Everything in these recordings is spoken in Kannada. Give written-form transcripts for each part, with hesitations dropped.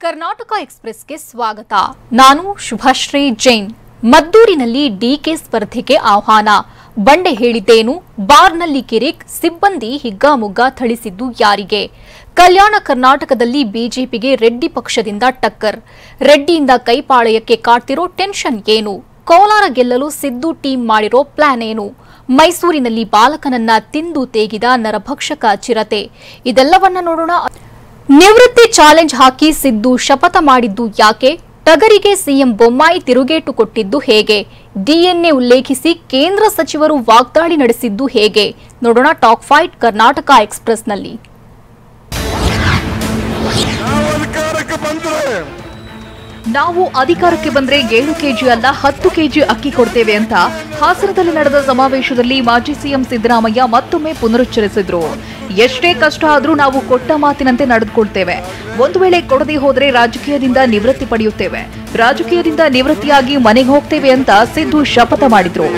ಕರ್ನಾಟಕ ಎಕ್ಸ್‌ಪ್ರೆಸ್‌ಗೆ ಸ್ವಾಗತ. ನಾನು ಶುಭಶ್ರೀ ಜೈನ್. ಮದ್ದೂರಿನಲ್ಲಿ ಡಿಕೆ ಸ್ಪರ್ಧೆಗೆ ಆಹ್ವಾನ. ಬಂಡೆ ಹೇಳಿದ್ದೇನು, ಬಾರ್ನಲ್ಲಿ ಕಿರಿಕ್, ಸಿಬ್ಬಂದಿ ಹಿಗ್ಗಾಮುಗ್ಗಾ ಥಳಿಸಿದ್ದು ಯಾರಿಗೆ? ಕಲ್ಯಾಣ ಕರ್ನಾಟಕದಲ್ಲಿ ಬಿಜೆಪಿಗೆ ರೆಡ್ಡಿ ಪಕ್ಷದಿಂದ ಟಕ್ಕರ್. ರೆಡ್ಡಿಯಿಂದ ಕೈಪಾಳಯಕ್ಕೆ ಕಾಡ್ತಿರೋ ಟೆನ್ಷನ್ ಏನು? ಕೋಲಾರ ಗೆಲ್ಲಲು ಸಿದ್ದು ಟೀಮ್ ಮಾಡಿರೋ ಪ್ಲಾನ್ ಏನು? ಮೈಸೂರಿನಲ್ಲಿ ಬಾಲಕನನ್ನ ತಿಂದು ತೇಗಿದ ನರಭಕ್ಷಕ ಚಿರತೆ. ಇದೆಲ್ಲವನ್ನ ನೋಡೋಣ. ನಿವೃತ್ತಿ ಚಾಲೆಂಜ್ ಹಾಕಿ ಸಿದ್ದು ಶಪಥ ಮಾಡಿದ್ದು ಯಾಕೆ? ಟಗರಿಗೆ ಸಿಎಂ ಬೊಮ್ಮಾಯಿ ತಿರುಗೇಟು ಕೊಟ್ಟಿದ್ದು ಹೇಗೆ? ಡಿಎನ್ಎ ಉಲ್ಲೇಖಿಸಿ ಕೇಂದ್ರ ಸಚಿವರು ವಾಗ್ದಾಳಿ ನಡೆಸಿದ್ದು ಹೇಗೆ? ನೋಡೋಣ ಟಾಕ್ ಫೈಟ್ ಕರ್ನಾಟಕ ಎಕ್ಸ್‌ಪ್ರೆಸ್‌ನಲ್ಲಿ. ನಾವು ಅಧಿಕಾರಕ್ಕೆ ಬಂದ್ರೆ 7 ಕೆಜಿ ಅಲ್ಲ 10 ಕೆಜಿ ಅಕ್ಕಿ ಕೊಡ್ತೇವೆ ಅಂತ ಹಾಸನದಲ್ಲಿ ನಡೆದ ಸಮಾವೇಶದಲ್ಲಿ ಮಾಜಿ ಸಿಎಂ ಸಿದ್ದರಾಮಯ್ಯ ಮತ್ತೊಮ್ಮೆ ಪುನರುಚ್ಚರಿಸಿದ್ರು. ಎಷ್ಟೇ ಕಷ್ಟ ಆದ್ರೂ ನಾವು ಕೊಟ್ಟ ಮಾತಿನಂತೆ ನಡೆದುಕೊಳ್ತೇವೆ. ಒಂದು ವೇಳೆ ಕೊಡದೆ ಹೋದ್ರೆ ರಾಜಕೀಯದಿಂದ ನಿವೃತ್ತಿ ಪಡೆಯುತ್ತೇವೆ. ರಾಜಕೀಯದಿಂದ ನಿವೃತ್ತಿಯಾಗಿ ಮನೆಗೆ ಹೋಗ್ತೇವೆ ಅಂತ ಸಿದ್ದು ಶಪಥ ಮಾಡಿದ್ರು.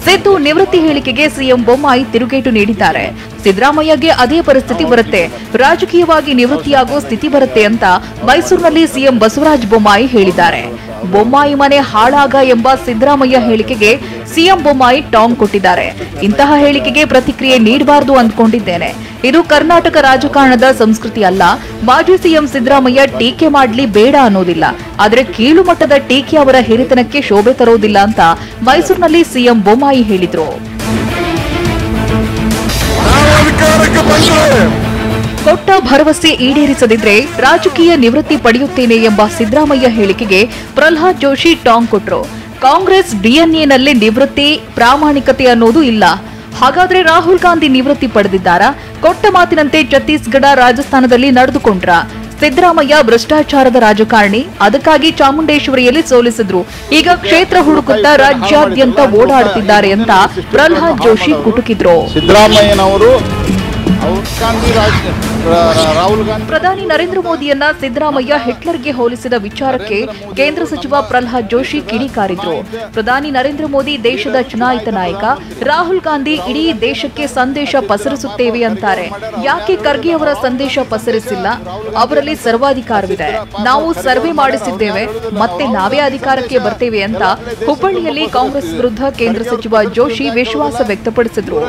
ಸಿದ್ದು ನಿವೃತ್ತಿ ಹೇಳಿಕೆಗೆ ಸಿಎಂ ಬೊಮ್ಮಾಯಿ ತಿರುಗೇಟು ನೀಡಿದ್ದಾರೆ. ಸಿದ್ದರಾಮಯ್ಯಗೆ ಅದೇ ಪರಿಸ್ಥಿತಿ ಬರುತ್ತೆ, ರಾಜಕೀಯವಾಗಿ ನಿವೃತ್ತಿಯಾಗೋ ಸ್ಥಿತಿ ಬರುತ್ತೆ ಅಂತ ಮೈಸೂರಿನಲ್ಲಿ ಸಿಎಂ ಬಸವರಾಜ ಬೊಮ್ಮಾಯಿ ಹೇಳಿದ್ದಾರೆ. ಬೊಮ್ಮಾಯಿ ಮನೆ ಹಾಳಾಗ ಎಂಬ ಸಿದ್ದರಾಮಯ್ಯ ಹೇಳಿಕೆಗೆ ಸಿಎಂ ಬೊಮ್ಮಾಯಿ ಟಾಂಗ್ ಕೊಟ್ಟಿದ್ದಾರೆ. ಇಂತಹ ಹೇಳಿಕೆಗೆ ಪ್ರತಿಕ್ರಿಯೆ ನೀಡಬಾರದು ಅಂದ್ಕೊಂಡಿದ್ದೇನೆ. ಇದು ಕರ್ನಾಟಕ ರಾಜಕಾರಣದ ಸಂಸ್ಕೃತಿ ಅಲ್ಲ. ಮಾಜಿ ಸಿಎಂ ಸಿದ್ದರಾಮಯ್ಯ ಟೀಕೆ ಮಾಡ್ಲಿ ಬೇಡ ಅನ್ನೋದಿಲ್ಲ, ಆದ್ರೆ ಕೀಳು ಮಟ್ಟದ ಟೀಕೆ ಅವರ ಹಿರಿತನಕ್ಕೆ ಶೋಭೆ ತರೋದಿಲ್ಲ ಅಂತ ಮೈಸೂರಿನಲ್ಲಿ ಸಿಎಂ ಬೊಮ್ಮಾಯಿ ಹೇಳಿದ್ರು. ಕೊಟ್ಟ ಭರವಸೆ ಈಡೇರಿಸದಿದ್ರೆ ರಾಜಕೀಯ ನಿವೃತ್ತಿ ಪಡೆಯುತ್ತೇನೆ ಎಂಬ ಸಿದ್ದರಾಮಯ್ಯ ಹೇಳಿಕೆಗೆ ಪ್ರಹ್ಲಾದ್ ಜೋಶಿ ಟಾಂಗ್ ಕೊಟ್ರು. ಕಾಂಗ್ರೆಸ್ ಡಿಎನ್ಎನಲ್ಲಿ ನಿವೃತ್ತಿ ಪ್ರಾಮಾಣಿಕತೆ ಅನ್ನೋದು ಇಲ್ಲ. ಹಾಗಾದ್ರೆ ರಾಹುಲ್ ಗಾಂಧಿ ನಿವೃತ್ತಿ ಪಡೆದಿದ್ದಾರಾ? ಕೊಟ್ಟ ಮಾತಿನಂತೆ ಛತ್ತೀಸ್ಗಢ ರಾಜಸ್ಥಾನದಲ್ಲಿ ನಡೆದುಕೊಂಡ್ರ? ಸಿದ್ದರಾಮಯ್ಯ ಭ್ರಷ್ಟಾಚಾರದ ರಾಜಕಾರಣಿ, ಅದಕ್ಕಾಗಿ ಚಾಮುಂಡೇಶ್ವರಿಯಲ್ಲಿ ಸೋಲಿಸಿದ್ರು. ಈಗ ಕ್ಷೇತ್ರ ಹುಡುಕುತ್ತಾ ರಾಜ್ಯಾದ್ಯಂತ ಓಡಾಡುತ್ತಿದ್ದಾರೆ ಅಂತ ಪ್ರಹ್ಲಾದ್ ಜೋಶಿ ಕುಟುಕಿದ್ರು. ಸಿದ್ದರಾಮಯ್ಯನವರು ಪ್ರಧಾನಿ ನರೇಂದ್ರ ಮೋದಿಯನ್ನ ಸಿದ್ದರಾಮಯ್ಯ ಹಿಟ್ಲರ್ಗೆ ಹೋಲಿಸಿದ ವಿಚಾರಕ್ಕೆ ಕೇಂದ್ರ ಸಚಿವ ಪ್ರಹ್ಲಾದ್ ಜೋಶಿ ಕಿಡಿಕಾರಿದ್ರು. ಪ್ರಧಾನಿ ನರೇಂದ್ರ ಮೋದಿ ದೇಶದ ಚುನಾಯಿತ ನಾಯಕ, ರಾಹುಲ್ ಗಾಂಧಿ ಇಡೀ ದೇಶಕ್ಕೆ ಸಂದೇಶ ಪಸರಿಸುತ್ತೇವೆ ಅಂತಾರೆ. ಯಾಕೆ ಖರ್ಗೆ ಅವರ ಸಂದೇಶ ಪಸರಿಸಿಲ್ಲ? ಅವರಲ್ಲಿ ಸರ್ವಾಧಿಕಾರವಿದೆ. ನಾವು ಸರ್ವೆ ಮಾಡಿಸಿದ್ದೇವೆ, ಮತ್ತೆ ನಾವೇ ಅಧಿಕಾರಕ್ಕೆ ಬರ್ತೇವೆ ಅಂತ ಹುಬ್ಬಳ್ಳಿಯಲ್ಲಿ ಕಾಂಗ್ರೆಸ್ ವಿರುದ್ಧ ಕೇಂದ್ರ ಸಚಿವ ಜೋಶಿ ವಿಶ್ವಾಸ ವ್ಯಕ್ತಪಡಿಸಿದ್ರು.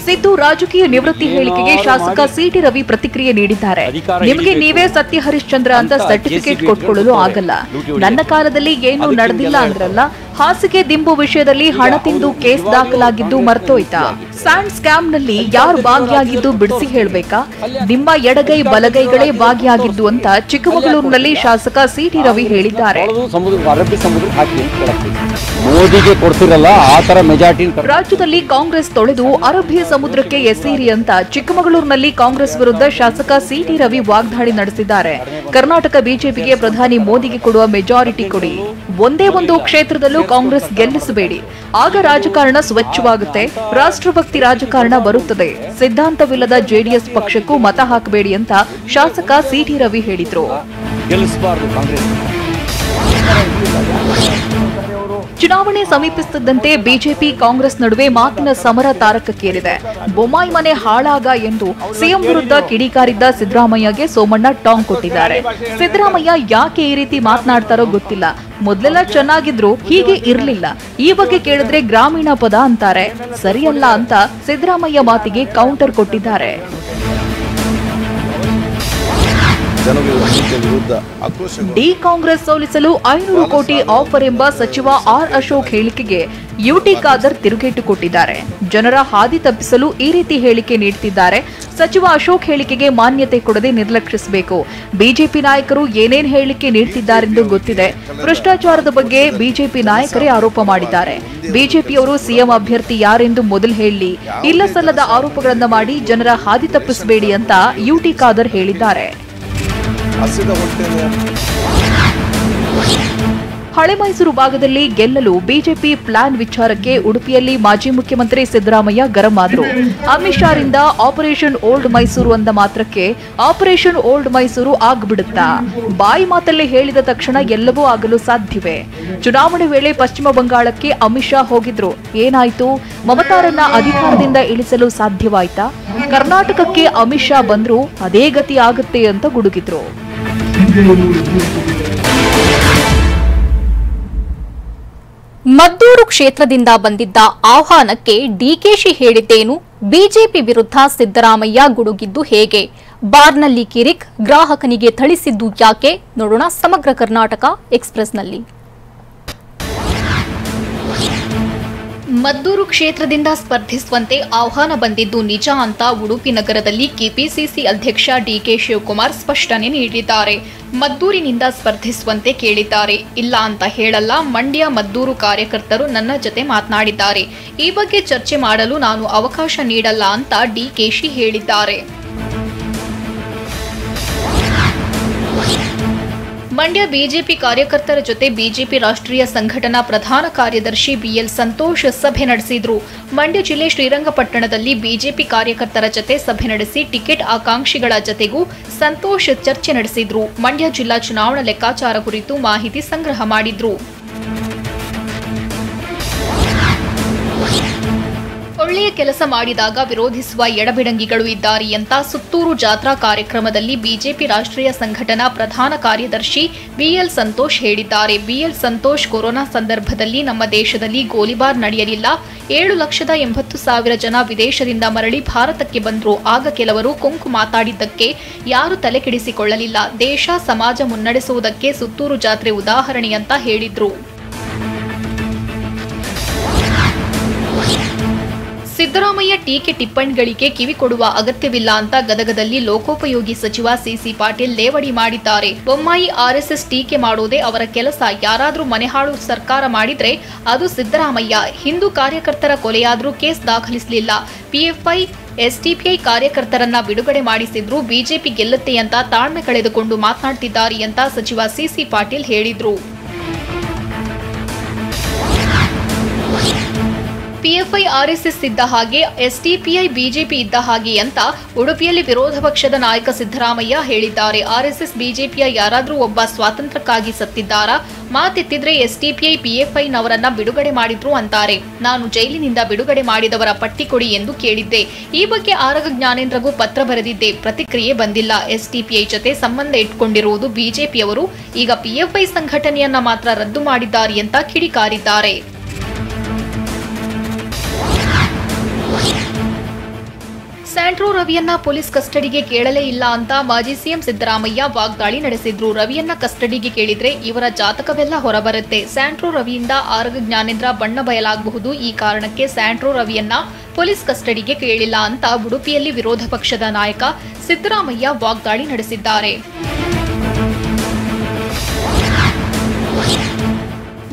ಸಿದ್ದು ರಾಜಕೀಯ ನಿವೃತ್ತಿ ಹೇಳಿಕೆಗೆ ಶಾಸಕ ಸಿಟಿ ರವಿ ಪ್ರತಿಕ್ರಿಯೆ ನೀಡಿದ್ದಾರೆ. ನಿಮಗೆ ನೀವೇ ಸತ್ಯ ಹರಿಶ್ಚಂದ್ರ ಅಂತ ಸರ್ಟಿಫಿಕೇಟ್ ಕೊಟ್ಕೊಳ್ಳಲು ಆಗಲ್ಲ. ನನ್ನ ಕಾಲದಲ್ಲಿ ಏನೂ ನಡೆದಿಲ್ಲ ಅಂದ್ರಲ್ಲ. ಹಾಸಿಗೆ ದಿಂಬು ವಿಷಯದಲ್ಲಿ ಹಣ ತಿಂದು ಕೇಸ್ ದಾಖಲಾಗಿದ್ದು ಮರ್ತೋಯ್ತಾ? ಸ್ಯಾಂಡ್ ಸ್ಕ್ಯಾಮ್ನಲ್ಲಿ ಯಾರು ಭಾಗಿಯಾಗಿದ್ದು ಬಿಡಿಸಿ ಹೇಳ್ಬೇಕಾ? ನಿಮ್ಮ ಎಡಗೈ ಬಲಗೈಗಳೇ ಭಾಗಿಯಾಗಿದ್ದು ಅಂತ ಚಿಕ್ಕಮಗಳೂರಿನಲ್ಲಿ ಶಾಸಕ ಸಿಟಿ ರವಿ ಹೇಳಿದ್ದಾರೆ. ರಾಜ್ಯದಲ್ಲಿ ಕಾಂಗ್ರೆಸ್ ತೊಳೆದು ಅರಬ್ಬಿ ಸಮುದ್ರಕ್ಕೆ ಎಸೇರಿ ಅಂತ ಚಿಕ್ಕಮಗಳೂರಿನಲ್ಲಿ ಕಾಂಗ್ರೆಸ್ ವಿರುದ್ಧ ಶಾಸಕ ಸಿಟಿ ರವಿ ವಾಗ್ದಾಳಿ ನಡೆಸಿದ್ದಾರೆ. ಕರ್ನಾಟಕ ಬಿಜೆಪಿಗೆ ಪ್ರಧಾನಿ ಮೋದಿಗೆ ಕೊಡುವ ಮೆಜಾರಿಟಿ ಕೊಡಿ. ಒಂದೇ ಒಂದು ಕ್ಷೇತ್ರದಲ್ಲೂ ಕಾಂಗ್ರೆಸ್ ಗೆಲ್ಲಿಸಬೇಡಿ. ಆಗ ರಾಜಕಾರಣ ಸ್ವಚ್ಛವಾಗುತ್ತೆ, ರಾಷ್ಟ್ರಭಕ್ತಿ ರಾಜಕಾರಣ ಬರುತ್ತದೆ. ಸಿದ್ಧಾಂತವಿಲ್ಲದ ಜೆಡಿಎಸ್ ಪಕ್ಷಕ್ಕೂ ಮತ ಹಾಕಬೇಡಿ ಅಂತ ಶಾಸಕ ಸಿಟಿ ರವಿ ಹೇಳಿದ್ರು. ಚುನಾವಣೆ ಸಮೀಪಿಸುತ್ತಿದ್ದಂತೆ ಬಿಜೆಪಿ ಕಾಂಗ್ರೆಸ್ ನಡುವೆ ಮಾತಿನ ಸಮರ ತಾರಕಕ್ಕೇರಿದೆ. ಬೊಮ್ಮಾಯಿ ಮನೆ ಹಾಳಾಗ ಎಂದು ಸಿಎಂ ವಿರುದ್ಧ ಕಿಡಿಕಾರಿದ್ದ ಸಿದ್ದರಾಮಯ್ಯಗೆ ಸೋಮಣ್ಣ ಟಾಂಗ್ ಕೊಟ್ಟಿದ್ದಾರೆ. ಸಿದ್ದರಾಮಯ್ಯ ಯಾಕೆ ಈ ರೀತಿ ಮಾತನಾಡ್ತಾರೋ ಗೊತ್ತಿಲ್ಲ. ಮೊದಲೆಲ್ಲ ಚೆನ್ನಾಗಿದ್ರು, ಹೀಗೆ ಇರಲಿಲ್ಲ. ಈ ಬಗ್ಗೆ ಕೇಳಿದ್ರೆ ಗ್ರಾಮೀಣ ಪದ ಅಂತಾರೆ, ಸರಿಯಲ್ಲ ಅಂತ ಸಿದ್ದರಾಮಯ್ಯ ಮಾತಿಗೆ ಕೌಂಟರ್ ಕೊಟ್ಟಿದ್ದಾರೆ. ಡಿ ಕಾಂಗ್ರೆಸ್ ಸೋಲಿಸಲು 500 ಕೋಟಿ ಆಫರ್ ಎಂಬ ಸಚಿವ ಆರ್ ಅಶೋಕ್ ಹೇಳಿಕೆಗೆ ಯುಟಿ ಖಾದರ್ ತಿರುಗೇಟು ಕೊಟ್ಟಿದ್ದಾರೆ. ಜನರ ಹಾದಿ ತಪ್ಪಿಸಲು ಈ ರೀತಿ ಹೇಳಿಕೆ ನೀಡುತ್ತಿದ್ದಾರೆ. ಸಚಿವ ಅಶೋಕ್ ಹೇಳಿಕೆಗೆ ಮಾನ್ಯತೆ ಕೊಡದೆ ನಿರ್ಲಕ್ಷಿಸಬೇಕು. ಬಿಜೆಪಿ ನಾಯಕರು ಏನೇನ್ ಹೇಳಿಕೆ ನೀಡುತ್ತಿದ್ದಾರೆಂದು ಗೊತ್ತಿದೆ. ಭ್ರಷ್ಟಾಚಾರದ ಬಗ್ಗೆ ಬಿಜೆಪಿ ನಾಯಕರೇ ಆರೋಪ ಮಾಡಿದ್ದಾರೆ. ಬಿಜೆಪಿಯವರು ಸಿಎಂ ಅಭ್ಯರ್ಥಿ ಯಾರೆಂದು ಮೊದಲು ಹೇಳಿ, ಇಲ್ಲ ಸಲ್ಲದ ಆರೋಪಗಳನ್ನು ಮಾಡಿ ಜನರ ಹಾದಿ ತಪ್ಪಿಸಬೇಡಿ ಅಂತ ಯುಟಿ ಖಾದರ್ ಹೇಳಿದ್ದಾರೆ. ಹಳೆ ಮೈಸೂರು ಭಾಗದಲ್ಲಿ ಗೆಲ್ಲಲು ಬಿಜೆಪಿ ಪ್ಲಾನ್ ವಿಚಾರಕ್ಕೆ ಉಡುಪಿಯಲ್ಲಿ ಮಾಜಿ ಮುಖ್ಯಮಂತ್ರಿ ಸಿದ್ದರಾಮಯ್ಯ ಗರಂ ಆದರು. ಅಮಿತ್ ಶಾರಿಂದ ಆಪರೇಷನ್ ಓಲ್ಡ್ ಮೈಸೂರು ಅಂದ ಮಾತ್ರಕ್ಕೆ ಆಪರೇಷನ್ ಓಲ್ಡ್ ಮೈಸೂರು ಆಗ್ಬಿಡುತ್ತಾ? ಬಾಯಿ ಮಾತಲ್ಲಿ ಹೇಳಿದ ತಕ್ಷಣ ಎಲ್ಲವೂ ಆಗಲು ಸಾಧ್ಯವೇ? ಚುನಾವಣೆ ವೇಳೆ ಪಶ್ಚಿಮ ಬಂಗಾಳಕ್ಕೆ ಅಮಿತ್ ಶಾ ಹೋಗಿದ್ರು, ಏನಾಯ್ತು? ಮಮತಾರನ್ನ ಅಧಿಕಾರದಿಂದ ಇಳಿಸಲು ಸಾಧ್ಯವಾಯ್ತಾ? ಕರ್ನಾಟಕಕ್ಕೆ ಅಮಿತ್ ಶಾ ಬಂದ್ರು ಅದೇ ಗತಿ ಆಗುತ್ತೆ ಅಂತ ಗುಡುಗಿದ್ರು. ಮದ್ದೂರು ಕ್ಷೇತ್ರದಿಂದ ಬಂದಿದ್ದ ಆಹ್ವಾನಕ್ಕೆ ಡಿಕೆಶಿ ಹೇಳಿದ್ದೇನು? ಬಿಜೆಪಿ ವಿರುದ್ಧ ಸಿದ್ದರಾಮಯ್ಯ ಗುಡುಗಿದ್ದು ಹೇಗೆ? ಬಾರ್ನಲ್ಲಿ ಕಿರಿಕ್, ಗ್ರಾಹಕನಿಗೆ ಥಳಿಸಿದ್ದು ಯಾಕೆ? ನೋಡೋಣ ಸಮಗ್ರ ಕರ್ನಾಟಕ ಎಕ್ಸ್‌ಪ್ರೆಸ್‌ನಲ್ಲಿ. ಮದ್ದೂರು ಕ್ಷೇತ್ರದಿಂದ ಸ್ಪರ್ಧಿಸುವಂತೆ ಆಹ್ವಾನ ಬಂದಿದ್ದು ನಿಜ ಅಂತ ಉಡುಪಿ ನಗರದಲ್ಲಿ ಕೆಪಿಸಿಸಿ ಅಧ್ಯಕ್ಷ ಡಿಕೆ ಶಿವಕುಮಾರ್ ಸ್ಪಷ್ಟನೆ ನೀಡಿದ್ದಾರೆ. ಮದ್ದೂರಿನಿಂದ ಸ್ಪರ್ಧಿಸುವಂತೆ ಕೇಳಿದ್ದಾರೆ, ಇಲ್ಲ ಅಂತ ಹೇಳಲ್ಲ. ಮಂಡ್ಯ ಮದ್ದೂರು ಕಾರ್ಯಕರ್ತರು ನನ್ನ ಜೊತೆ ಮಾತನಾಡಿದ್ದಾರೆ. ಈ ಬಗ್ಗೆ ಚರ್ಚೆ ಮಾಡಲು ನಾನು ಅವಕಾಶ ನೀಡಲ್ಲ ಅಂತ ಡಿಕೆಶಿ ಹೇಳಿದ್ದಾರೆ. ಮಂಡ್ಯ ಬಿಜೆಪಿ ಕಾರ್ಯಕರ್ತರ ಜೊತೆ ಬಿಜೆಪಿ ರಾಷ್ಟ್ರೀಯ ಸಂಘಟನಾ ಪ್ರಧಾನ ಕಾರ್ಯದರ್ಶಿ ಬಿಎಲ್ ಸಂತೋಷ್ ಸಭೆ ನಡೆಸಿದ್ರು. ಮಂಡ್ಯ ಜಿಲ್ಲೆ ಶ್ರೀರಂಗಪಟ್ಟಣದಲ್ಲಿ ಬಿಜೆಪಿ ಕಾರ್ಯಕರ್ತರ ಜೊತೆ ಸಭೆ ನಡೆಸಿ ಟಿಕೆಟ್ ಆಕಾಂಕ್ಷಿಗಳ ಜತೆಗೂ ಸಂತೋಷ್ ಚರ್ಚೆ ನಡೆಸಿದ್ರು. ಮಂಡ್ಯ ಜಿಲ್ಲಾ ಚುನಾವಣಾ ಲೆಕ್ಕಾಚಾರ ಕುರಿತು ಮಾಹಿತಿ ಸಂಗ್ರಹ ಮಾಡಿದ್ರು. ಒಳ್ಳೆಯ ಕೆಲಸ ಮಾಡಿದಾಗ ವಿರೋಧಿಸುವ ಎಡಬಿಡಂಗಿಗಳು ಇದ್ದಾರೆ ಅಂತ ಸುತ್ತೂರು ಜಾತ್ರಾ ಕಾರ್ಯಕ್ರಮದಲ್ಲಿ ಬಿಜೆಪಿ ರಾಷ್ಟ್ರೀಯ ಸಂಘಟನಾ ಪ್ರಧಾನ ಕಾರ್ಯದರ್ಶಿ ಬಿಎಲ್ ಸಂತೋಷ್ ಹೇಳಿದ್ದಾರೆ. ಬಿಎಲ್ ಸಂತೋಷ್, ಕೊರೋನಾ ಸಂದರ್ಭದಲ್ಲಿ ನಮ್ಮ ದೇಶದಲ್ಲಿ ಗೋಲಿಬಾರ್ ನಡೆಯಲಿಲ್ಲ. 7,80,000 ಜನ ವಿದೇಶದಿಂದ ಮರಳಿ ಭಾರತಕ್ಕೆ ಬಂದ್ರು. ಆಗ ಕೆಲವರು ಕೊಂಕು ಮಾತಾಡಿದ್ದಕ್ಕೆ ಯಾರು ತಲೆಕೆಡಿಸಿಕೊಳ್ಳಲಿಲ್ಲ. ದೇಶ ಸಮಾಜ ಮುನ್ನಡೆಸುವುದಕ್ಕೆ ಸುತ್ತೂರು ಜಾತ್ರೆ ಉದಾಹರಣೆ ಅಂತ ಹೇಳಿದ್ರು. ಸಿದ್ದರಾಮಯ್ಯ ಟೀಕೆ ಟಿಪ್ಪಣಿಗಳಿಗೆ ಕಿವಿ ಕೊಡುವ ಅಗತ್ಯವಿಲ್ಲ ಅಂತ ಗದಗದಲ್ಲಿ ಲೋಕೋಪಯೋಗಿ ಸಚಿವ ಸಿಸಿ ಪಾಟೀಲ್ ಲೇವಡಿ ಮಾಡಿದ್ದಾರೆ. ಬೊಮ್ಮಾಯಿ ಆರ್ಎಸ್ಎಸ್ ಟೀಕೆ ಮಾಡೋದೇ ಅವರ ಕೆಲಸ. ಯಾರಾದ್ರೂ ಮನೆಹಾಳು ಸರ್ಕಾರ ಮಾಡಿದ್ರೆ ಅದು ಸಿದ್ದರಾಮಯ್ಯ. ಹಿಂದೂ ಕಾರ್ಯಕರ್ತರ ಕೊಲೆಯಾದ್ರೂ ಕೇಸ್ ದಾಖಲಿಸಲಿಲ್ಲ. ಪಿಎಫ್ಐ ಎಸ್ಡಿಪಿಐ ಕಾರ್ಯಕರ್ತರನ್ನ ಬಿಡುಗಡೆ ಮಾಡಿಸಿದ್ರು. ಬಿಜೆಪಿ ಗೆಲ್ಲುತ್ತೆ ಅಂತ ತಾಳ್ಮೆ ಕಳೆದುಕೊಂಡು ಮಾತನಾಡ್ತಿದ್ದಾರೆ ಅಂತ ಸಚಿವ ಸಿಸಿ ಪಾಟೀಲ್ ಹೇಳಿದ್ರು. ಪಿಎಫ್ಐ ಆರ್ಎಸ್ಎಸ್ ಇದ್ದ ಹಾಗೆ, ಎಸ್ಡಿಪಿಐ ಬಿಜೆಪಿ ಇದ್ದ ಹಾಗೆ ಅಂತ ಉಡುಪಿಯಲ್ಲಿ ವಿರೋಧ ಪಕ್ಷದ ನಾಯಕ ಸಿದ್ದರಾಮಯ್ಯ ಹೇಳಿದ್ದಾರೆ. ಆರ್ಎಸ್ಎಸ್ ಬಿಜೆಪಿಯ ಯಾರಾದ್ರೂ ಒಬ್ಬ ಸ್ವಾತಂತ್ರ್ಯಕ್ಕಾಗಿ ಸತ್ತಿದ್ದಾರಾ? ಮಾತೆತ್ತಿದ್ರೆ ಎಸ್ಡಿಪಿಐ ಪಿಎಫ್ಐನವರನ್ನ ಬಿಡುಗಡೆ ಮಾಡಿದ್ರು ಅಂತಾರೆ. ನಾನು ಜೈಲಿನಿಂದ ಬಿಡುಗಡೆ ಮಾಡಿದವರ ಪಟ್ಟಿ ಕೊಡಿ ಎಂದು ಕೇಳಿದ್ದೆ. ಈ ಬಗ್ಗೆ ಆರಗ ಜ್ಞಾನೇಂದ್ರಗೂ ಪತ್ರ ಬರೆದಿದ್ದೆ. ಪ್ರತಿಕ್ರಿಯೆ ಬಂದಿಲ್ಲ. ಎಸ್ಡಿಪಿಐ ಜೊತೆ ಸಂಬಂಧ ಇಟ್ಕೊಂಡಿರುವುದು ಬಿಜೆಪಿಯವರು. ಈಗ ಪಿಎಫ್ಐ ಸಂಘಟನೆಯನ್ನ ಮಾತ್ರ ರದ್ದು ಮಾಡಿದ್ದಾರೆ ಅಂತ ಕಿಡಿಕಾರಿದ್ದಾರೆ. ಸ್ಯಾಂಟ್ರೋ ರವಿಯನ್ನ ಪೊಲೀಸ್ ಕಸ್ಟಡಿಗೆ ಕೇಳಲೇ ಇಲ್ಲ ಅಂತ ಮಾಜಿ ಸಿಎಂ ಸಿದ್ದರಾಮಯ್ಯ ವಾಗ್ದಾಳಿ ನಡೆಸಿದ್ರು. ರವಿಯನ್ನ ಕಸ್ಟಡಿಗೆ ಕೇಳಿದ್ರೆ ಇವರ ಜಾತಕವೆಲ್ಲ ಹೊರಬರುತ್ತೆ. ಸ್ಯಾಂಟ್ರೋ ರವಿಯಿಂದ ಆರಗ ಜ್ಞಾನೇಂದ್ರ ಬಣ್ಣ ಬಯಲಾಗಬಹುದು. ಈ ಕಾರಣಕ್ಕೆ ಸ್ಯಾಂಟ್ರೋ ರವಿಯನ್ನ ಪೊಲೀಸ್ ಕಸ್ಟಡಿಗೆ ಕೇಳಿಲ್ಲ ಅಂತ ಉಡುಪಿಯಲ್ಲಿ ವಿರೋಧ ಪಕ್ಷದ ನಾಯಕ ಸಿದ್ದರಾಮಯ್ಯ ವಾಗ್ದಾಳಿ ನಡೆಸಿದ್ದಾರೆ.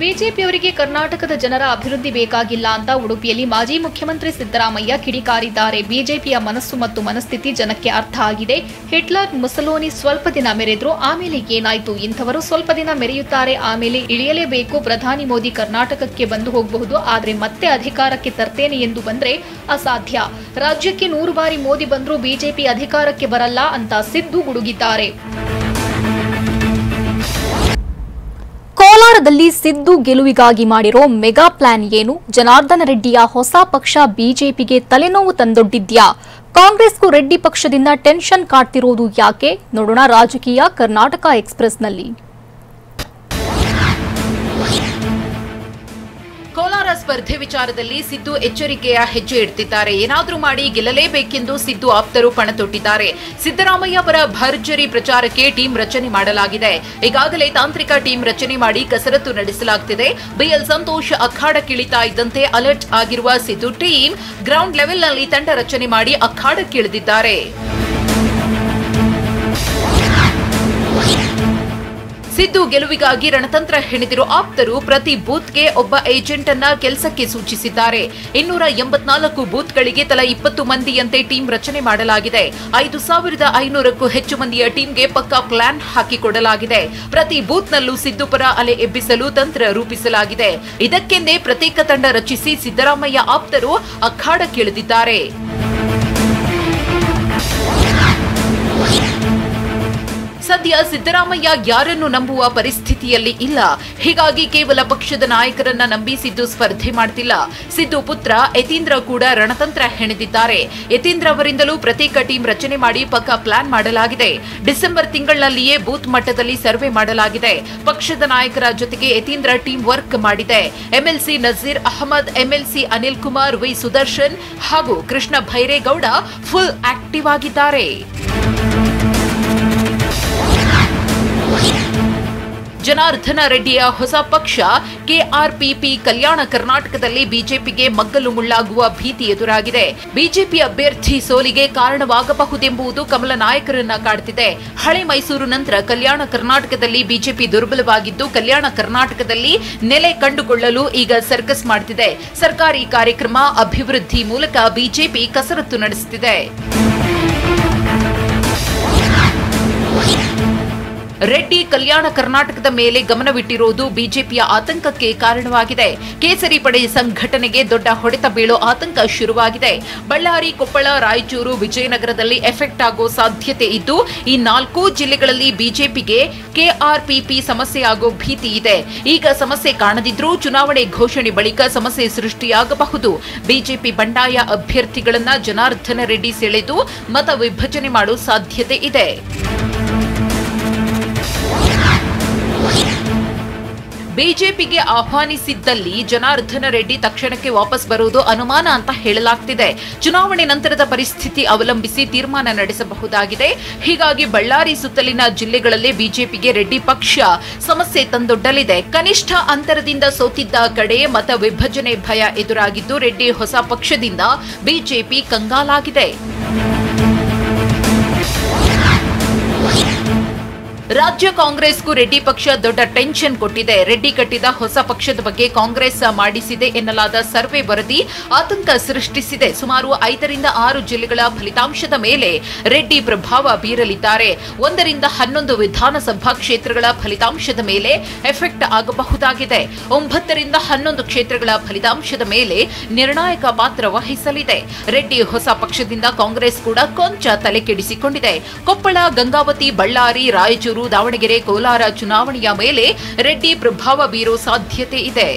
ಬಿಜೆಪಿಯವರಿಗೆ ಕರ್ನಾಟಕದ ಜನರ ಅಭಿವೃದ್ಧಿ ಬೇಕಾಗಿಲ್ಲ ಅಂತ ಉಡುಪಿಯಲ್ಲಿ ಮಾಜಿ ಮುಖ್ಯಮಂತ್ರಿ ಸಿದ್ದರಾಮಯ್ಯ ಕಿಡಿಕಾರಿದ್ದಾರೆ. ಬಿಜೆಪಿಯ ಮನಸ್ಸು ಮತ್ತು ಮನಸ್ಥಿತಿ ಜನಕ್ಕೆ ಅರ್ಥ ಆಗಿದೆ. ಹಿಟ್ಲರ್, ಮುಸಲೋನಿ ಸ್ವಲ್ಪ ದಿನ ಮೆರೆದ್ರು, ಆಮೇಲೆ ಏನಾಯ್ತು? ಇಂಥವರು ಸ್ವಲ್ಪ ದಿನ ಮೆರೆಯುತ್ತಾರೆ, ಆಮೇಲೆ ಇಳಿಯಲೇಬೇಕು. ಪ್ರಧಾನಿ ಮೋದಿ ಕರ್ನಾಟಕಕ್ಕೆ ಬಂದು ಹೋಗಬಹುದು, ಆದ್ರೆ ಮತ್ತೆ ಅಧಿಕಾರಕ್ಕೆ ತರ್ತೇನೆ ಎಂದು ಬಂದ್ರೆ ಅಸಾಧ್ಯ. ರಾಜ್ಯಕ್ಕೆ 100 ಬಾರಿ ಮೋದಿ ಬಂದ್ರೂ ಬಿಜೆಪಿ ಅಧಿಕಾರಕ್ಕೆ ಬರಲ್ಲ ಅಂತ ಸಿದ್ದು ಗುಡುಗಿದ್ದಾರೆ. ಕೋಲಾರದಲ್ಲಿ ಸಿದ್ದು ಗೆಲುವಿಗಾಗಿ ಮಾಡಿರೋ ಮೆಗಾ ಪ್ಲಾನ್ ಏನು? ಜನಾರ್ದನ ರೆಡ್ಡಿಯ ಹೊಸ ಪಕ್ಷ ಬಿಜೆಪಿಗೆ ತಲೆನೋವು ತಂದೊಡ್ಡಿದ್ಯಾ? ಕಾಂಗ್ರೆಸ್ಗೂ ರೆಡ್ಡಿ ಪಕ್ಷದಿಂದ ಟೆನ್ಷನ್ ಕಾಡ್ತಿರೋದು ಯಾಕೆ? ನೋಡೋಣ ರಾಜಕೀಯ ಕರ್ನಾಟಕ ಎಕ್ಸ್‌ಪ್ರೆಸ್‌ನಲ್ಲಿ. ಕೋಲಾರ ಸ್ಪರ್ಧೆ ವಿಚಾರದಲ್ಲಿ ಸಿದ್ದು ಎಚ್ಚರಿಕೆಯ ಹೆಜ್ಜೆ ಇಡ್ತಿದ್ದಾರೆ. ಏನಾದರೂ ಮಾಡಿ ಗೆಲ್ಲಲೇಬೇಕೆಂದು ಸಿದ್ದು ಆಪ್ತರು ಪಣ ತೊಟ್ಟಿದ್ದಾರೆ. ಸಿದ್ದರಾಮಯ್ಯ ಅವರ ಭರ್ಜರಿ ಪ್ರಚಾರಕ್ಕೆ ಟೀಮ್ ರಚನೆ ಮಾಡಲಾಗಿದೆ. ಈಗಾಗಲೇ ತಾಂತ್ರಿಕ ಟೀಮ್ ರಚನೆ ಮಾಡಿ ಕಸರತ್ತು ನಡೆಸಲಾಗುತ್ತಿದೆ. ಬಿಎಲ್ ಸಂತೋಷ್ ಅಖಾಡಕ್ಕಿಳಿತಾ ಇದ್ದಂತೆ ಅಲರ್ಟ್ ಆಗಿರುವ ಸಿದ್ದು ಟೀಮ್ ಗ್ರೌಂಡ್ ಲೆವೆಲ್ನಲ್ಲಿ ತಂಡ ರಚನೆ ಮಾಡಿ ಅಖಾಡಕ್ಕಿಳಿದಿದ್ದಾರೆ. ಸಿದ್ದು ಗೆಲುವಿಗಾಗಿ ರಣತಂತ್ರ ಹೆಣೆದಿರುವ ಆಪ್ತರು ಪ್ರತಿ ಬೂತ್ಗೆ ಒಬ್ಬ ಏಜೆಂಟ್ ಅನ್ನ ಕೆಲಸಕ್ಕೆ ಸೂಚಿಸಿದ್ದಾರೆ. 284 ಬೂತ್ಗಳಿಗೆ ತಲಾ 20 ಮಂದಿಯಂತೆ ಟೀಮ್ ರಚನೆ ಮಾಡಲಾಗಿದೆ. 5500ಕ್ಕೂ ಹೆಚ್ಚು ಮಂದಿಯ ಟೀಮ್ಗೆ ಪಕ್ಕಾ ಪ್ಲಾನ್ ಹಾಕಿಕೊಡಲಾಗಿದೆ. ಪ್ರತಿ ಬೂತ್ನಲ್ಲೂ ಸಿದ್ದು ಪರ ಅಲೆ ಎಬ್ಬಿಸಲು ತಂತ್ರ ರೂಪಿಸಲಾಗಿದೆ. ಇದಕ್ಕೆಂದೇ ಪ್ರತ್ಯೇಕ ತಂಡ ರಚಿಸಿ ಸಿದ್ದರಾಮಯ್ಯ ಆಪ್ತರು ಅಖಾಡಕ್ಕಿಳಿದಿದ್ದಾರೆ. ಸದ್ಯ ಸಿದ್ದರಾಮಯ್ಯ ಯಾರನ್ನು ನಂಬುವ ಪರಿಸ್ಥಿತಿಯಲ್ಲಿ ಇಲ್ಲ. ಹೀಗಾಗಿ ಕೇವಲ ಪಕ್ಷದ ನಾಯಕರನ್ನ ನಂಬಿ ಸಿದ್ದು ಸ್ಪರ್ಧೆ ಮಾಡ್ತಿಲ್ಲ. ಸಿದ್ದು ಪುತ್ರ ಯತೀಂದ್ರ ಕೂಡ ರಣತಂತ್ರ ಹೆಣೆದಿದ್ದಾರೆ. ಯತೀಂದ್ರ ಅವರಿಂದಲೂ ಪ್ರತ್ಯೇಕ ಟೀಮ್ ರಚನೆ ಮಾಡಿ ಪಕ್ಕಾ ಪ್ಲಾನ್ ಮಾಡಲಾಗಿದೆ. ಡಿಸೆಂಬರ್ ತಿಂಗಳಿನಲ್ಲಿಯೇ ಬೂತ್ ಮಟ್ಟದಲ್ಲಿ ಸರ್ವೆ ಮಾಡಲಾಗಿದೆ. ಪಕ್ಷದ ನಾಯಕರ ಜೊತೆಗೆ ಯತೀಂದ್ರ ಟೀಮ್ ವರ್ಕ್ ಮಾಡಿದೆ. MLC Nazeer Ahmed, MLC Anil Kumar, V Sudarshan ಹಾಗೂ ಕೃಷ್ಣ ಭೈರೇಗೌಡ ಫುಲ್ ಆಕ್ಟಿವ್ ಆಗಿದ್ದಾರೆ. ಜನಾರ್ದನ ರೆಡ್ಡಿಯ ಹೊಸ ಪಕ್ಷ ಕೆಆರ್ಪಿಪಿ ಕಲ್ಯಾಣ ಕರ್ನಾಟಕದಲ್ಲಿ ಬಿಜೆಪಿಗೆ ಮಗ್ಗಲು ಮುಳ್ಳಾಗುವ ಭೀತಿ ಎದುರಾಗಿದೆ. ಬಿಜೆಪಿ ಅಭ್ಯರ್ಥಿ ಸೋಲಿಗೆ ಕಾರಣವಾಗಬಹುದೆಂಬುದು ಕಮಲ ನಾಯಕರನ್ನ ಕಾಡುತ್ತಿದೆ. ಹಳೆ ಮೈಸೂರು ನಂತರ ಕಲ್ಯಾಣ ಕರ್ನಾಟಕದಲ್ಲಿ ಬಿಜೆಪಿ ದುರ್ಬಲವಾಗಿದ್ದು, ಕಲ್ಯಾಣ ಕರ್ನಾಟಕದಲ್ಲಿ ನೆಲೆ ಕಂಡುಕೊಳ್ಳಲು ಈಗ ಸರ್ಕಸ್ ಮಾಡುತ್ತಿದೆ. ಸರ್ಕಾರಿ ಕಾರ್ಯಕ್ರಮ, ಅಭಿವೃದ್ಧಿ ಮೂಲಕ ಬಿಜೆಪಿ ಕಸರತ್ತು ನಡೆಸುತ್ತಿದೆ. ರೆಡ್ಡಿ ಕಲ್ಯಾಣ ಕರ್ನಾಟಕದ ಮೇಲೆ ಗಮನವಿಟ್ಟಿರುವುದು ಬಿಜೆಪಿಯ ಆತಂಕಕ್ಕೆ ಕಾರಣವಾಗಿದೆ. ಕೇಸರಿ ಪಡೆ ಸಂಘಟನೆಗೆ ದೊಡ್ಡ ಹೊಡೆತ ಬೀಳೋ ಆತಂಕ ಶುರುವಾಗಿದೆ. ಬಳ್ಳಾರಿ, ಕೊಪ್ಪಳ, ರಾಯಚೂರು, ವಿಜಯನಗರದಲ್ಲಿ ಎಫೆಕ್ಟ್ ಆಗೋ ಸಾಧ್ಯತೆ ಇದ್ದು, ಈ 4 ಜಿಲ್ಲೆಗಳಲ್ಲಿ ಬಿಜೆಪಿಗೆ ಕೆಆರ್ಪಿಪಿ ಸಮಸ್ಯೆ ಆಗೋ ಭೀತಿ ಇದೆ. ಈಗ ಸಮಸ್ಯೆ ಕಾಣದಿದ್ರೂ ಚುನಾವಣೆ ಘೋಷಣೆ ಬಳಿಕ ಸಮಸ್ಯೆ ಸೃಷ್ಟಿಯಾಗಬಹುದು. ಬಿಜೆಪಿ ಬಂಡಾಯ ಅಭ್ಯರ್ಥಿಗಳನ್ನ ಜನಾರ್ದನ ರೆಡ್ಡಿ ಸೆಳೆದು ಮತ ವಿಭಜನೆ ಮಾಡೋ ಸಾಧ್ಯತೆ ಇದೆ. ಬಿಜೆಪಿಗೆ ಆಹ್ವಾನಿಸಿದ್ದಲ್ಲಿ ಜನಾರ್ದನ ರೆಡ್ಡಿ ತಕ್ಷಣಕ್ಕೆ ವಾಪಸ್ ಬರುವುದು ಅನುಮಾನ ಅಂತ ಹೇಳಲಾಗ್ತಿದೆ. ಚುನಾವಣೆ ನಂತರದ ಪರಿಸ್ಥಿತಿ ಅವಲಂಬಿಸಿ ತೀರ್ಮಾನ ನಡೆಸಬಹುದಾಗಿದೆ. ಹೀಗಾಗಿ ಬಳ್ಳಾರಿ ಸುತ್ತಲಿನ ಜಿಲ್ಲೆಗಳಲ್ಲಿ ಬಿಜೆಪಿಗೆ ರೆಡ್ಡಿ ಪಕ್ಷ ಸಮಸ್ಯೆ ತಂದೊಡ್ಡಲಿದೆ. ಕನಿಷ್ಠ ಅಂತರದಿಂದ ಸೋತಿದ್ದ ಕಡೆ ಮತ ವಿಭಜನೆ ಭಯ ಎದುರಾಗಿದ್ದು, ರೆಡ್ಡಿ ಹೊಸ ಪಕ್ಷದಿಂದ ಬಿಜೆಪಿ ಕಂಗಾಲಾಗಿದೆ. ರಾಜ್ಯ ಕಾಂಗ್ರೆಸ್ಗೂ ರೆಡ್ಡಿ ಪಕ್ಷ ದೊಡ್ಡ ಟೆನ್ಷನ್ ಕೊಟ್ಟಿದೆ. ರೆಡ್ಡಿ ಕಟ್ಟಿದ ಹೊಸ ಪಕ್ಷದ ಬಗ್ಗೆ ಕಾಂಗ್ರೆಸ್ ಮಾಡಿಸಿದೆ ಎನ್ನಲಾದ ಸರ್ವೆ ವರದಿ ಆತಂಕ ಸೃಷ್ಟಿಸಿದೆ. ಸುಮಾರು 5 ರಿಂದ 6 ಜಿಲ್ಲೆಗಳ ಫಲಿತಾಂಶದ ಮೇಲೆ ರೆಡ್ಡಿ ಪ್ರಭಾವ ಬೀರಲಿದ್ದಾರೆ. 1 ರಿಂದ 11 ವಿಧಾನಸಭಾ ಕ್ಷೇತ್ರಗಳ ಫಲಿತಾಂಶದ ಮೇಲೆ ಎಫೆಕ್ಟ್ ಆಗಬಹುದಾಗಿದೆ. 9 ರಿಂದ 11 ಕ್ಷೇತ್ರಗಳ ಫಲಿತಾಂಶದ ಮೇಲೆ ನಿರ್ಣಾಯಕ ಪಾತ್ರ ವಹಿಸಲಿದೆ. ರೆಡ್ಡಿ ಹೊಸ ಪಕ್ಷದಿಂದ ಕಾಂಗ್ರೆಸ್ ಕೂಡ ಕೊಂಚ ತಲೆಕೆಡಿಸಿಕೊಂಡಿದೆ. ಕೊಪ್ಪಳ, ಗಂಗಾವತಿ, ಬಳ್ಳಾರಿ, ರಾಯಚೂರು, ದಾವಣಗೆರೆ, ಕೋಲಾರ ಚುನಾವಣೆಯ ಮೇಲೆ ರೆಡ್ಡಿ ಪ್ರಭಾವ ಬೀರೋ ಸಾಧ್ಯತೆ ಇದೆ.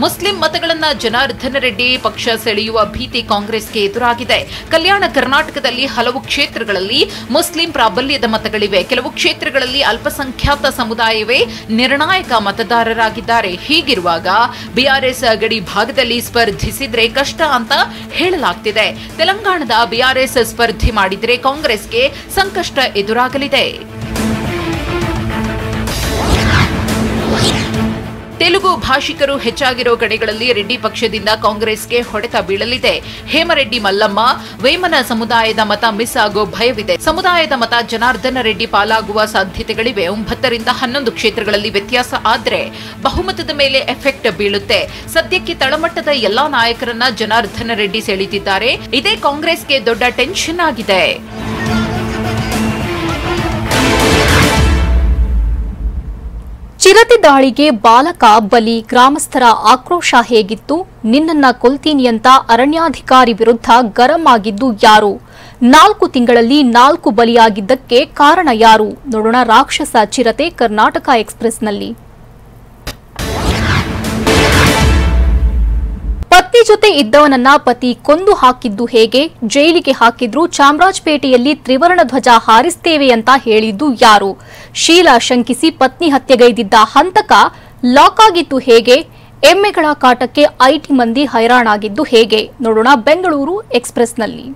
ಮುಸ್ಲಿಂ ಮತಗಳನ್ನ ಜನಾರ್ದನ ರೆಡ್ಡಿ ಪಕ್ಷ ಸೆಳೆಯುವ ಭೀತಿ ಕಾಂಗ್ರೆಸ್ಗೆ ಎದುರಾಗಿದೆ. ಕಲ್ಯಾಣ ಕರ್ನಾಟಕದಲ್ಲಿ ಹಲವು ಕ್ಷೇತ್ರಗಳಲ್ಲಿ ಮುಸ್ಲಿಂ ಪ್ರಾಬಲ್ಯದ ಮತಗಳಿವೆ. ಕೆಲವು ಕ್ಷೇತ್ರಗಳಲ್ಲಿ ಅಲ್ಪಸಂಖ್ಯಾತ ಸಮುದಾಯವೇ ನಿರ್ಣಾಯಕ ಮತದಾರರಾಗಿದ್ದಾರೆ. ಹೀಗಿರುವಾಗ ಬಿಆರ್ಎಸ್ ಗಡಿ ಭಾಗದಲ್ಲಿ ಸ್ಪರ್ಧಿಸಿದ್ರೆ ಕಷ್ಟ ಅಂತ ಹೇಳಲಾಗ್ತಿದೆ. ತೆಲಂಗಾಣದ ಬಿಆರ್ಎಸ್ ಸ್ಪರ್ಧೆ ಮಾಡಿದ್ರೆ ಕಾಂಗ್ರೆಸ್ಗೆ ಸಂಕಷ್ಟ ಎದುರಾಗಲಿದೆ. ತೆಲುಗು ಭಾಷಿಕರು ಹೆಚ್ಚಾಗಿರೋ ಕಡೆಗಳಲ್ಲಿ ರೆಡ್ಡಿ ಪಕ್ಷದಿಂದ ಕಾಂಗ್ರೆಸ್ಗೆ ಹೊಡೆತ ಬೀಳಲಿದೆ. ಹೇಮರೆಡ್ಡಿ ಮಲ್ಲಮ್ಮ, ವೇಮನ ಸಮುದಾಯದ ಮತ ಮಿಸ್ ಆಗೋ ಭಯವಿದೆ. ಸಮುದಾಯದ ಮತ ಜನಾರ್ದನ ರೆಡ್ಡಿ ಪಾಲಾಗುವ ಸಾಧ್ಯತೆಗಳಿವೆ. 9 ರಿಂದ 11 ಕ್ಷೇತ್ರಗಳಲ್ಲಿ ವ್ಯತ್ಯಾಸ ಆದ್ರೆ ಬಹುಮತದ ಮೇಲೆ ಎಫೆಕ್ಟ್ ಬೀಳುತ್ತೆ. ಸದ್ಯಕ್ಕೆ ತಳಮಟ್ಟದ ಎಲ್ಲಾ ನಾಯಕರನ್ನ ಜನಾರ್ದನ ರೆಡ್ಡಿ ಸೆಳೆದಿದ್ದಾರೆ. ಇದೇ ಕಾಂಗ್ರೆಸ್ಗೆ ದೊಡ್ಡ ಟೆನ್ಷನ್ ಆಗಿದೆ. ಚಿರತೆ ದಾಳಿಗೆ ಬಾಲಕ ಬಲಿ, ಗ್ರಾಮಸ್ಥರ ಆಕ್ರೋಶ ಹೇಗಿತ್ತು? ನಿನ್ನನ್ನ ಕೊಲ್ತೀನಿ ಅಂತ ಅರಣ್ಯಾಧಿಕಾರಿ ವಿರುದ್ಧ ಗರಂ ಆಗಿದ್ದು ಯಾರು? 4 ತಿಂಗಳಲ್ಲಿ 4 ಬಲಿಯಾಗಿದ್ದಕ್ಕೆ ಕಾರಣ ಯಾರು? ನೋಡೋಣ ರಾಕ್ಷಸ ಚಿರತೆ ಕರ್ನಾಟಕ ಎಕ್ಸ್‌ಪ್ರೆಸ್‌ನಲ್ಲಿ. ಪತ್ನಿ ಜೊತೆ ಇದ್ದವನನ್ನ ಪತಿ ಕೊಂದು ಹಾಕಿದ್ದು ಹೇಗೆ? ಜೈಲಿಗೆ ಹಾಕಿದ್ರು ಚಾಮರಾಜಪೇಟೆಯಲ್ಲಿ ತ್ರಿವರ್ಣ ಧ್ವಜ ಹಾರಿಸ್ತೇವೆ ಅಂತ ಹೇಳಿದ್ದು ಯಾರು? ಶೀಲಾ ಶಂಕಿಸಿ ಪತ್ನಿ ಹತ್ಯೆಗೈದಿದ್ದ ಹಂತಕ ಲಾಕ್ ಆಗಿದ್ದು ಹೇಗೆ? ಎಮ್ಮೆಗಳ ಕಾಟಕ್ಕೆ ಐಟಿ ಮಂದಿ ಹೈರಾಣಾಗಿದ್ದು ಹೇಗೆ? ನೋಡೋಣ ಬೆಂಗಳೂರು ಎಕ್ಸ್‌ಪ್ರೆಸ್‌ನಲ್ಲಿ.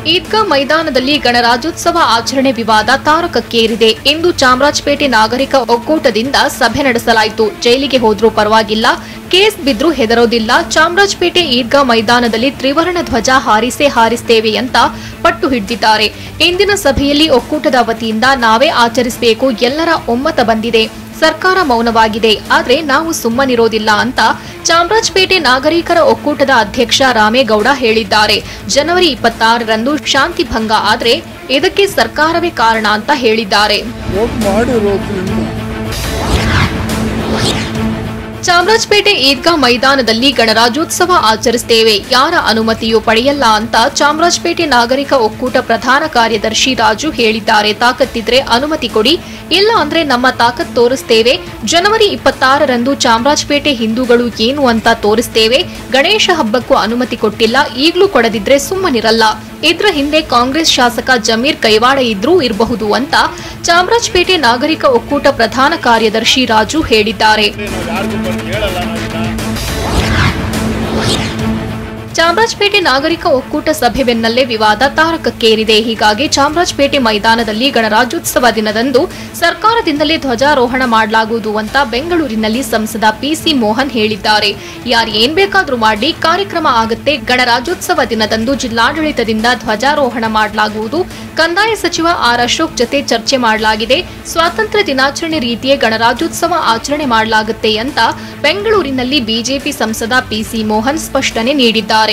ಈದ್ಗಾ ಮೈದಾನದಲ್ಲಿ ಗಣರಾಜ್ಯೋತ್ಸವ ಆಚರಣೆ ವಿವಾದ ತಾರಕಕ್ಕೇರಿದೆ. ಇಂದು ಚಾಮರಾಜಪೇಟೆ ನಾಗರಿಕ ಒಕ್ಕೂಟದಿಂದ ಸಭೆ ನಡೆಸಲಾಯಿತು. ಜೈಲಿಗೆ ಹೋದ್ರೂ ಪರವಾಗಿಲ್ಲ, ಕೇಸ್ ಬಿದ್ರೂ ಹೆದರೋದಿಲ್ಲ. ಚಾಮರಾಜಪೇಟೆ ಈದ್ಗಾ ಮೈದಾನದಲ್ಲಿ ತ್ರಿವರ್ಣ ಧ್ವಜ ಹಾರಿಸ್ತೇವೆ ಅಂತ ಪಟ್ಟು ಹಿಡಿದಿದ್ದಾರೆ. ಇಂದಿನ ಸಭೆಯಲ್ಲಿ ಒಕ್ಕೂಟದ ವತಿಯಿಂದ ನಾವೇ ಆಚರಿಸಬೇಕು, ಎಲ್ಲರ ಒಮ್ಮತ ಬಂದಿದೆ, ಸರ್ಕಾರ ಮೌನವಾಗಿದೆ, ಆದ್ರೆ ನಾವು ಸುಮ್ಮನಿರೋದಿಲ್ಲ ಅಂತ ಚಾಮರಾಜಪೇಟೆ ನಾಗರಿಕರ ಒಕ್ಕೂಟದ ಅಧ್ಯಕ್ಷ ರಾಮೇಗೌಡ ಹೇಳಿದ್ದಾರೆ. ಜನವರಿ 26ರಂದು ಶಾಂತಿ ಭಂಗ ಆದ್ರೆ ಇದಕ್ಕೆ ಸರ್ಕಾರವೇ ಕಾರಣ ಅಂತ ಹೇಳಿದ್ದಾರೆ. ಚಾಮರಾಜಪೇಟೆ ಈದ್ಗಾ ಮೈದಾನದಲ್ಲಿ ಗಣರಾಜ್ಯೋತ್ಸವ ಆಚರಿಸುತ್ತೇವೆ, ಯಾರ ಅನುಮತಿಯೂ ಪಡೆಯಲ್ಲ ಅಂತ ಚಾಮರಾಜಪೇಟೆ ನಾಗರಿಕ ಒಕ್ಕೂಟ ಪ್ರಧಾನ ಕಾರ್ಯದರ್ಶಿ ರಾಜು ಹೇಳಿದ್ದಾರೆ. ತಾಕತ್ತಿದ್ರೆ ಅನುಮತಿ ಕೊಡಿ, ಇಲ್ಲ ಅಂದ್ರೆ ನಮ್ಮ ತಾಕತ್ ತೋರಿಸ್ತೇವೆ. ಜನವರಿ 26ರಂದು ಚಾಮರಾಜಪೇಟೆ ಹಿಂದೂಗಳು ಏನು ಅಂತ ತೋರಿಸ್ತೇವೆ. ಗಣೇಶ ಹಬ್ಬಕ್ಕೂ ಅನುಮತಿ ಕೊಟ್ಟಿಲ್ಲ, ಈಗಲೂ ಕೊಡದಿದ್ರೆ ಸುಮ್ಮನಿರಲ್ಲ. ಇದ್ರ ಹಿಂದೆ ಕಾಂಗ್ರೆಸ್ ಶಾಸಕ ಜಮೀರ್ ಕೈವಾಡ ಇದ್ರೂ ಇರಬಹುದು ಅಂತ ಚಾಮರಾಜಪೇಟೆ ನಾಗರಿಕ ಒಕ್ಕೂಟ ಪ್ರಧಾನ ಕಾರ್ಯದರ್ಶಿ ರಾಜು ಹೇಳಿದ್ದಾರೆ. ಚಾಮರಾಜಪೇಟೆ ನಾಗರಿಕ ಒಕ್ಕೂಟ ಸಭೆ ಬೆನ್ನಲ್ಲೇ ವಿವಾದ ತಾರಕಕ್ಕೇರಿದೆ. ಹೀಗಾಗಿ ಚಾಮರಾಜಪೇಟೆ ಮೈದಾನದಲ್ಲಿ ಗಣರಾಜ್ಯೋತ್ಸವ ದಿನದಂದು ಸರ್ಕಾರದಿಂದಲೇ ಧ್ವಜಾರೋಹಣ ಮಾಡಲಾಗುವುದು ಅಂತ ಬೆಂಗಳೂರಿನಲ್ಲಿ ಸಂಸದ ಪಿಸಿ ಮೋಹನ್ ಹೇಳಿದ್ದಾರೆ. ಯಾರು ಏನ್ ಬೇಕಾದ್ರೂ ಮಾಡಿ, ಕಾರ್ಯಕ್ರಮ ಆಗುತ್ತೆ. ಗಣರಾಜ್ಯೋತ್ಸವ ದಿನದಂದು ಜಿಲ್ಲಾಡಳಿತದಿಂದ ಧ್ವಜಾರೋಹಣ ಮಾಡಲಾಗುವುದು. ಕಂದಾಯ ಸಚಿವ ಆರ್ ಅಶೋಕ್ ಜೊತೆ ಚರ್ಚೆ ಮಾಡಲಾಗಿದೆ. ಸ್ವಾತಂತ್ರ್ಯ ದಿನಾಚರಣೆ ರೀತಿಯೇ ಗಣರಾಜ್ಯೋತ್ಸವ ಆಚರಣೆ ಮಾಡಲಾಗುತ್ತೆ ಅಂತ ಬೆಂಗಳೂರಿನಲ್ಲಿ ಬಿಜೆಪಿ ಸಂಸದ ಪಿಸಿ ಮೋಹನ್ ಸ್ಪಷ್ಟನೆ ನೀಡಿದ್ದಾರೆ.